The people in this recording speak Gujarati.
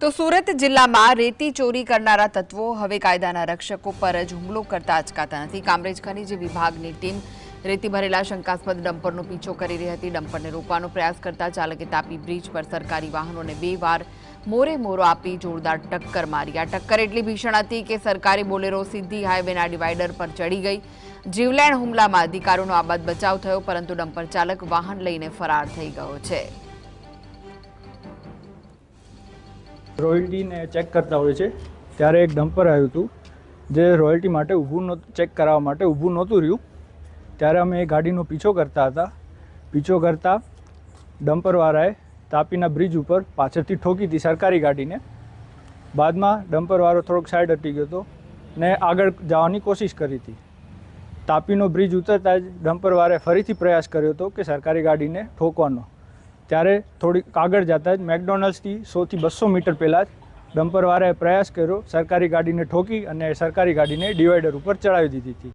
તો સુરત જિલ્લામાં રેતી ચોરી કરનારા તત્વો હવે કાયદાના રક્ષકો પર જ હુમલો કરતા અચકાતા નથી। કામરેજ ખનીજ વિભાગની ટીમ રેતી ભરેલા શંકાસ્પદ ડમ્પરનો પીછો કરી રહી હતી। ડમ્પરને રોકવાનો પ્રયાસ કરતા ચાલકે તાપી બ્રિજ પર સરકારી વાહનોને 2 વાર મોરે મોરો આપી જોરદાર ટક્કર મારી। આ ટક્કર એટલી ભીષણ હતી કે સરકારી બોલેરો સીધી હાઈવેના ડિવાઈડર પર ચડી ગઈ। જીવલેણ હુમલામાં અધિકારીઓનો આબાદ બચાવ થયો, પરંતુ ડમ્પર ચાલક વાહન લઈને ફરાર થઈ ગયો છે। રોયલ્ટી ને ચેક કરતા હોય છે ત્યારે એક ડમ્પર આવ્યું હતું જે રોયલ્ટી માટે ઊભું ચેક કરાવવા માટે ઊભું નહોતું રહ્યું। ત્યારે અમે એ ગાડીનો પીછો કરતા હતા। પીછો કરતા ડમ્પરવાળાએ તાપીના બ્રિજ ઉપર પાછળથી ઠોકી હતી સરકારી ગાડીને। બાદમાં ડમ્પરવાળો થોડોક સાઈડ હટી ગયો હતો ને આગળ જવાની કોશિશ કરી હતી। તાપીનો બ્રિજ ઉતરતા જ ડમ્પરવાળાએ ફરીથી પ્રયાસ કર્યો હતો કે સરકારી ગાડીને ઠોકવાનો। ત્યારે થોડીક આગળ જતા જ મેકડોનલ્ડ્સથી 100 થી 200 મીટર પહેલાં જ ડમ્પરવાળાએ પ્રયાસ કર્યો સરકારી ગાડીને ઠોકી અને સરકારી ગાડીને ડિવાઈડર ઉપર ચડાવી દીધી હતી।